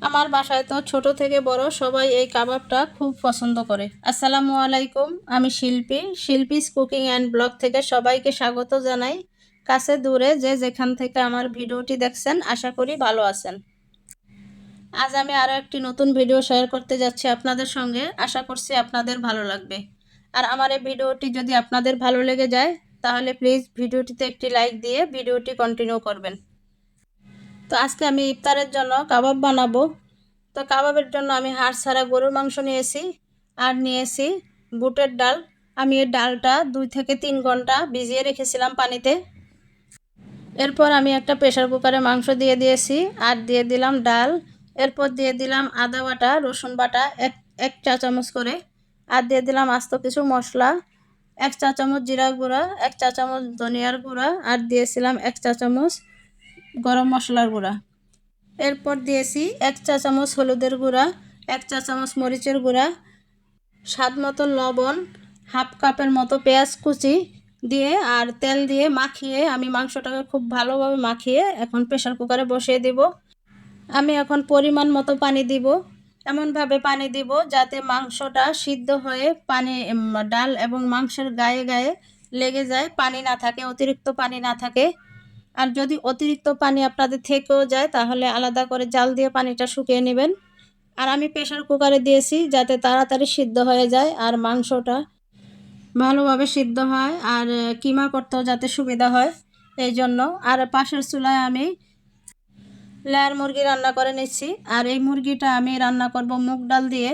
আমার বাসায় তো ছোট থেকে বড় সবাই এই কাবাবটা খুব পছন্দ করে। আসসালামু আলাইকুম, আমি শিল্পীস কুকিং অ্যান্ড ব্লগ থেকে সবাইকে স্বাগত জানাই। কাছে দূরে যে যেখান থেকে আমার ভিডিওটি দেখছেন, আশা করি ভালো আছেন। আজ আমি আরও একটি নতুন ভিডিও শেয়ার করতে যাচ্ছি আপনাদের সঙ্গে। আশা করছি আপনাদের ভালো লাগবে। আর আমার এই ভিডিওটি যদি আপনাদের ভালো লেগে যায় তাহলে প্লিজ ভিডিওটিতে একটি লাইক দিয়ে ভিডিওটি কন্টিনিউ করবেন। তো আজকে আমি ইফতারের জন্য কাবাব বানাবো। তো কাবাবের জন্য আমি হাড় ছাড়া গরুর মাংস নিয়েছি আর নিয়েছি বুটের ডাল। আমি এই ডালটা 2 থেকে 3 ঘন্টা ভিজিয়ে রেখেছিলাম পানিতে। এরপর আমি একটা প্রেসার কুকারে মাংস দিয়ে দিয়েছি আর দিয়ে দিলাম ডাল। এরপর দিয়ে দিলাম আদা বাটা, রসুন বাটা এক চা চামচ করে, আর দিয়ে দিলাম আস্ত কিছু মশলা, 1 চা চামচ জিরা গুঁড়া, 1 চা চামচ ধনিয়ার গুঁড়া, আর দিয়েছিলাম 1 চা চামচ গরম মশলার গুঁড়া। এরপর দিয়েছি 1 চা চামচ হলুদের গুঁড়া, 1 চা চামচ মরিচের গুঁড়া, স্বাদ মতো লবণ, হাফ কাপের মতো পেঁয়াজ কুচি দিয়ে আর তেল দিয়ে মাখিয়ে আমি মাংসটাকে খুব ভালোভাবে মাখিয়ে এখন প্রেসার কুকারে বসিয়ে দিব। আমি এখন পরিমাণ মতো পানি দিব, এমনভাবে পানি দিব যাতে মাংসটা সিদ্ধ হয়ে পানি ডাল এবং মাংসের গায়ে গায়ে লেগে যায়, পানি না থাকে, অতিরিক্ত পানি না থাকে। আর যদি অতিরিক্ত পানি আপনাদের থেকেও যায় তাহলে আলাদা করে জাল দিয়ে পানিটা শুকিয়ে নেবেন। আর আমি প্রেসার কুকারে দিয়েছি যাতে তাড়াতাড়ি সিদ্ধ হয়ে যায় আর মাংসটা ভালোভাবে সিদ্ধ হয় আর কিমা করতেও যাতে সুবিধা হয় এই জন্য। আর পাশের চুলায় আমি লেয়ার মুরগি রান্না করে নিচ্ছি। আর এই মুরগিটা আমি রান্না করব মুগ ডাল দিয়ে।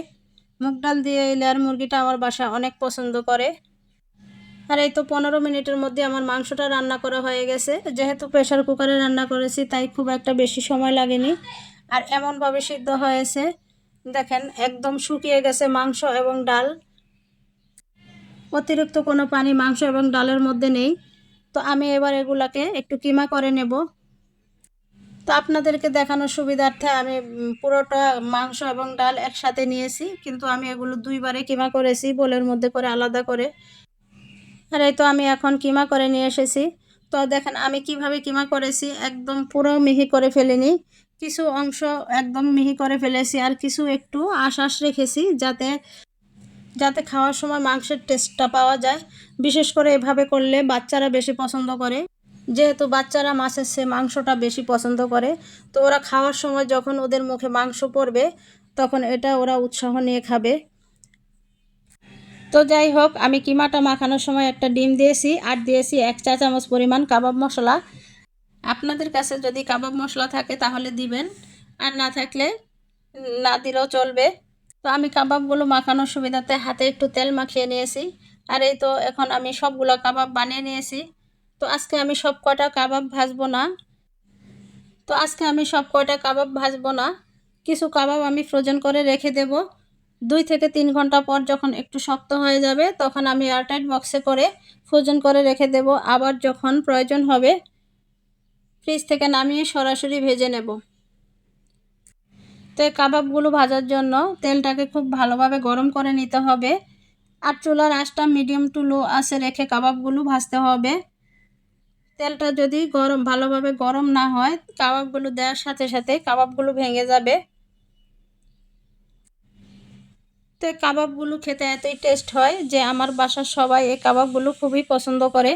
মুগ ডাল দিয়ে এই লেয়ার মুরগিটা আমার বাসা অনেক পছন্দ করে। আর এই তো 15 মিনিটের মধ্যে আমার মাংসটা রান্না করা হয়ে গেছে। যেহেতু প্রেসার কুকারে রান্না করেছি তাই খুব একটা বেশি সময় লাগেনি। আর এমনভাবে সিদ্ধ হয়েছে, দেখেন একদম শুকিয়ে গেছে মাংস এবং ডাল, অতিরিক্ত কোনো পানি মাংস এবং ডালের মধ্যে নেই। তো আমি এবার এগুলাকে একটু কিমা করে নেব। তো আপনাদেরকে দেখানোর সুবিধার্থে আমি পুরোটা মাংস এবং ডাল একসাথে নিয়েছি, কিন্তু আমি এগুলো 2 বারে কিমা করেছি, বোলের মধ্যে করে আলাদা করে। আর এই তো আমি এখন কিমা করে নিয়ে এসেছি। তো দেখেন আমি কিভাবে কিমা করেছি, একদম পুরো মিহি করে ফেলিনি, কিছু অংশ একদম মিহি করে ফেলেছি আর কিছু একটু আঁশ রেখেছি যাতে যাতে খাওয়ার সময় মাংসের টেস্টটা পাওয়া যায়। বিশেষ করে এভাবে করলে বাচ্চারা বেশি পছন্দ করে, যেহেতু বাচ্চারা মাছের চেয়ে মাংসটা বেশি পছন্দ করে। তো ওরা খাওয়ার সময় যখন ওদের মুখে মাংস পড়বে তখন এটা ওরা উৎসাহ নিয়ে খাবে। তো যাই হোক, আমি কিমাটা মাখানোর সময় একটা ডিম দিয়েছি আর দিয়েছি 1 চা চামচ পরিমাণ কাবাব মশলা। আপনাদের কাছে যদি কাবাব মশলা থাকে তাহলে দিবেন, আর না থাকলে না দিলেও চলবে। তো আমি কাবাবগুলো মাখানোর সুবিধাতে হাতে একটু তেল মাখিয়ে নিয়েছি। আর এই তো এখন আমি সবগুলো কাবাব বানিয়ে নিয়েছি। তো আজকে আমি সব কয়টা কাবাব ভাজবো না, কিছু কাবাব আমি ফ্রোজেন করে রেখে দেব। 2 থেকে 3 ঘন্টা পর যখন একটু শক্ত হয়ে যাবে তখন আমি এয়ারটাইট বক্সে করে ফ্রোজেন করে রেখে দেব। আবার যখন প্রয়োজন হবে ফ্রিজ থেকে নামিয়ে সরাসরি ভেজে নেব। তো এই কাবাবগুলো ভাজার জন্য তেলটাকে খুব ভালোভাবে গরম করে নিতে হবে। আর চুলার আঁচটা মিডিয়াম টু লো আঁচে রেখে কাবাবগুলো ভাজতে হবে। তেলটা যদি ভালোভাবে গরম না হয় কাবাবগুলো দেওয়ার সাথে সাথে কাবাবগুলো ভেঙে যাবে। তো এই কাবাবগুলো খেতে এতই টেস্ট হয় যে আমার বাসার সবাই এই কাবাবগুলো খুবই পছন্দ করে।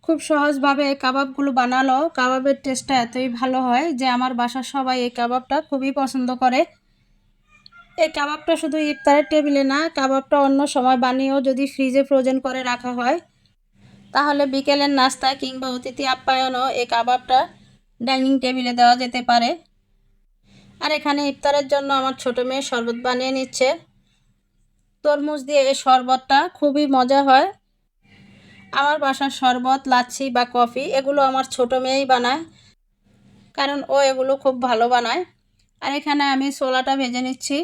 খুব সহজভাবে এই কাবাবগুলো বানালেও কাবাবের টেস্টটা এতই ভালো হয় যে আমার বাসার সবাই এই কাবাবটা খুবই পছন্দ করে। এই কাবাবটা শুধু ইফতারের টেবিলে না, কাবাবটা অন্য সময় বানিয়েও যদি ফ্রিজে ফ্রোজেন করে রাখা হয় তাহলে বিকেলের নাস্তা কিংবা অতিথি আপ্যায়নও এই কাবাবটা ডাইনিং টেবিলে দেওয়া যেতে পারে। আর এখানে ইফতারের জন্য আমার ছোটো মেয়ে শরবত বানিয়ে নিচ্ছে। তরমুজ দিয়ে এই শরবতটা খুবই মজা হয়। আমার বাসার শরবত, লাচ্ছি বা কফি এগুলো আমার ছোটো মেয়েই বানায়, কারণ ও এগুলো খুব ভালো বানায়। আর এখানে আমি ছোলাটা ভেজে নিচ্ছি।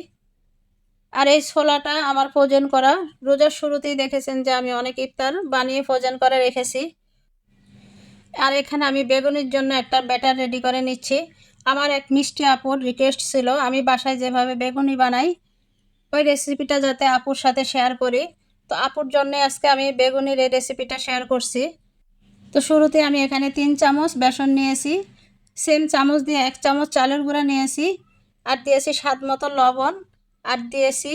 আর এই ছোলাটা আমার ফ্রোজেন করা, রোজার শুরুতেই দেখেছেন যে আমি অনেক ইফতার বানিয়ে ফ্রোজেন করে রেখেছি। আর এখানে আমি বেগুনির জন্য একটা ব্যাটার রেডি করে নিচ্ছি। আমার এক মিষ্টি আপুর রিকোয়েস্ট ছিল আমি বাসায় যেভাবে বেগুনি বানাই ওই রেসিপিটা যাতে আপুর সাথে শেয়ার করি। তো আপুর জন্য আজকে আমি বেগুনির এই রেসিপিটা শেয়ার করছি। তো শুরুতে আমি এখানে 3 চামচ বেসন নিয়েছি, সেম চামচ দিয়ে 1 চামচ চালের গুঁড়া নিয়েছি, আর দিয়েছি স্বাদ মতো লবণ, আর দিয়েছি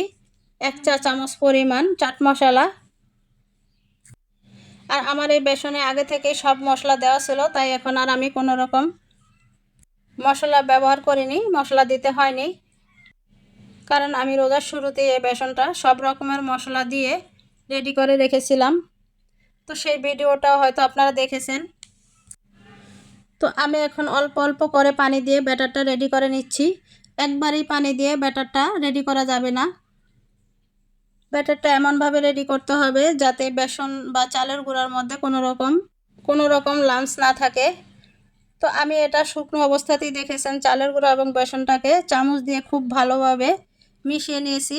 1 চা চামচ পরিমাণ চাট মশলা। আর আমার এই বেসনে আগে থেকেই সব মশলা দেওয়া ছিল, তাই এখন আর আমি কোনো রকম মশলা ব্যবহার করিনি, মশলা দিতে হয়নি। কারণ আমি রোজার শুরুতেই এই বেসনটা সব রকমের মশলা দিয়ে রেডি করে রেখেছিলাম, তো সেই ভিডিওটাও হয়তো আপনারা দেখেছেন। তো আমি এখন অল্প অল্প করে পানি দিয়ে ব্যাটারটা রেডি করে নিচ্ছি। একবারেই পানি দিয়ে ব্যাটারটা রেডি করা যাবে না। ব্যাটারটা এমনভাবে রেডি করতে হবে যাতে বেসন বা চালের গুঁড়ার মধ্যে কোনো রকম লাম্পস না থাকে। তো আমি এটা শুকনো অবস্থাতেই দেখেছেন চালের গুঁড়া এবং বেসনটাকে চামচ দিয়ে খুব ভালোভাবে মিশিয়ে নিয়েছি।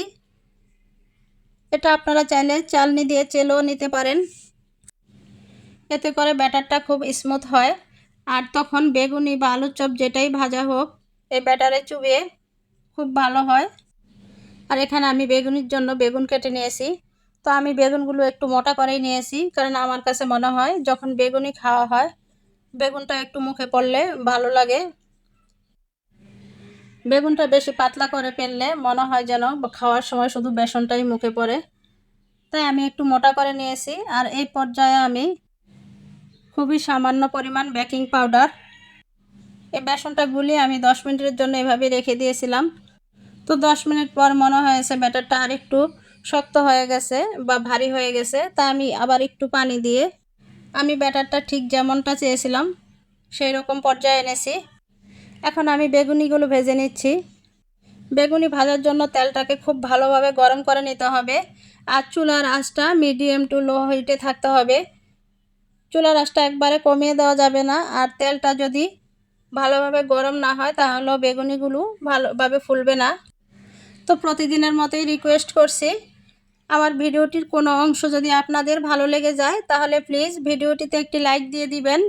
এটা আপনারা চাইলে চালনি দিয়ে চেলেও নিতে পারেন, এতে করে ব্যাটারটা খুব স্মুথ হয়। আর তখন বেগুনি বা আলুর চপ যেটাই ভাজা হোক এই ব্যাটারে চুবিয়ে খুব ভালো হয়। আর এখানে আমি বেগুনির জন্য বেগুন কেটে নিয়েছি। তো আমি বেগুনগুলো একটু মোটা করেই নিয়েছি, কারণ আমার কাছে মনে হয় যখন বেগুনি খাওয়া হয় বেগুনটা একটু মুখে পড়লে ভালো লাগে। বেগুনটা বেশি পাতলা করে ফেললে মনে হয় যেন খাওয়ার সময় শুধু বেসনটাই মুখে পড়ে, তাই আমি একটু মোটা করে নিয়েছি। আর এই পর্যায়ে আমি খুবই সামান্য পরিমাণ বেকিং পাউডার, এই বেসনটা গুলিয়ে আমি 10 মিনিটের জন্য এভাবে রেখে দিয়েছিলাম। তো 10 মিনিট পর মনে হয়েছে ব্যাটারটা আর একটু শক্ত হয়ে গেছে বা ভারী হয়ে গেছে, তাই আমি আবার একটু পানি দিয়ে আমি ব্যাটারটা ঠিক যেমনটা চেয়েছিলাম সেই রকম পর্যায়ে এনেছি। এখন আমি বেগুনিগুলো ভেজে নিচ্ছি। বেগুনি ভাজার জন্য তেলটাকে খুব ভালোভাবে গরম করে নিতে হবে। আর চুলার আঁচটা মিডিয়াম টু লো হিটে থাকতে হবে। চুলার আঁচটা একবারে কমিয়ে দেওয়া যাবে না। আর তেলটা যদি ভালোভাবে গরম না হয় তাহলে বেগুনিগুলো ভালোভাবে ফুলবে না। তো প্রতিদিনের মতোই রিকোয়েস্ট করছি, আমার ভিডিওটির কোনো অংশ যদি আপনাদের ভালো লেগে যায় তাহলে প্লিজ ভিডিওটিতে একটি লাইক দিয়ে দিবেন।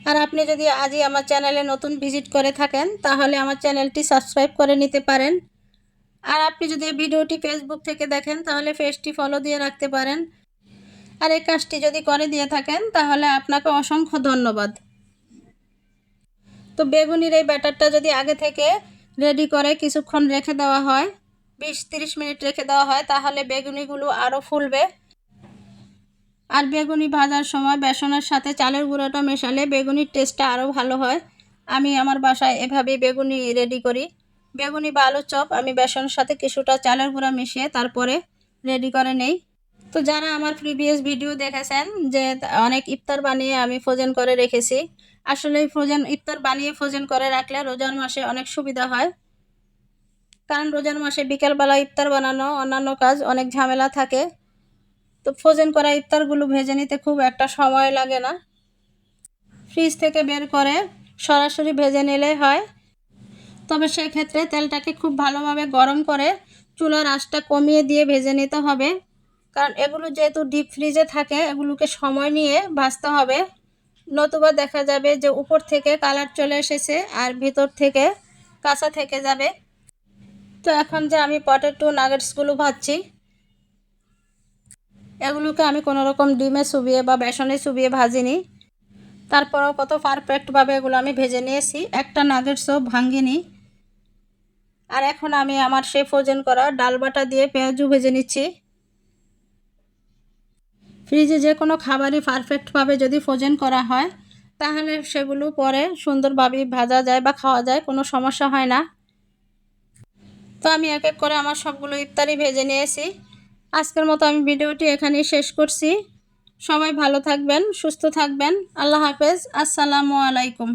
আর আপনি যদি আজই আমার চ্যানেলে নতুন ভিজিট করে থাকেন তাহলে আমার চ্যানেলটি সাবস্ক্রাইব করে নিতে পারেন। আর আপনি যদি ভিডিওটি ফেসবুক থেকে দেখেন তাহলে পেজটি ফলো দিয়ে রাখতে পারেন। আর এই কাজটি যদি করে দিয়ে থাকেন তাহলে আপনাকে অসংখ্য ধন্যবাদ। তো বেগুনির এই ব্যাটারটা যদি আগে থেকে রেডি করে কিছুক্ষণ রেখে দেওয়া হয়, 20-30 মিনিট রেখে দেওয়া হয়, তাহলে বেগুনিগুলো আরও ফুলবে। আর বেগুনি ভাজার সময় বেসনের সাথে চালের গুঁড়োটা মেশালে বেগুনির টেস্টটা আরও ভালো হয়। আমি আমার বাসায় এভাবেই বেগুনি রেডি করি। বেগুনি বা আলুর চপ আমি বেসনের সাথে কিছুটা চালের গুঁড়া মিশিয়ে তারপরে রেডি করে নেই। তো যারা আমার প্রিভিয়াস ভিডিও দেখেছেন যে অনেক ইফতার বানিয়ে আমি ফ্রোজেন করে রেখেছি, আসলে ইফতার বানিয়ে ফ্রোজেন করে রাখলে রোজার মাসে অনেক সুবিধা হয়। কারণ রোজার মাসে বিকেলবেলা ইফতার বানানো অন্যান্য কাজ অনেক ঝামেলা থাকে। তো ফ্রোজেন করা ইফতারগুলো ভেজে নিতে খুব একটা সময় লাগে না, ফ্রিজ থেকে বের করে সরাসরি ভেজে নিলেই হয়। তবে সেক্ষেত্রে তেলটাকে খুব ভালোভাবে গরম করে চুলার আঁচটা কমিয়ে দিয়ে ভেজে নিতে হবে, কারণ এগুলো যেহেতু ডিপ ফ্রিজে থাকে এগুলোকে সময় নিয়ে ভাজতে হবে, নতুবা দেখা যাবে যে উপর থেকে কালার চলে এসেছে আর ভিতর থেকে কাঁচা থেকে যাবে। তো এখন যে আমি পটেটো নাগেটসগুলো ভাজছি এগুলোকে আমি কোনো রকম ডিমে চুবিয়ে বা বেসনে চুবিয়ে ভাজিনি, তারপরেও কত পারফেক্টভাবে এগুলো আমি ভেজে নিয়েছি, একটা নাগেটসও ভাঙিনি। আর এখন আমি আমার সেই ফ্রোজেন করা ডাল বাটা দিয়ে পেঁয়াজও ভেজে নিচ্ছি। ফ্রিজে যে কোনো খাবারই পারফেক্টভাবে যদি ফ্রোজেন করা হয় তাহলে সেগুলো পরে সুন্দরভাবে ভাজা যায় বা খাওয়া যায়, কোনো সমস্যা হয় না। তো আমি এক এক করে আমার সবগুলো ইফতারি ভেজে নিয়েছি। আজকের মতো আমি ভিডিওটি এখানেই শেষ করছি। সবাই ভালো থাকবেন, সুস্থ থাকবেন। আল্লাহ হাফেজ। আসসালামু আলাইকুম।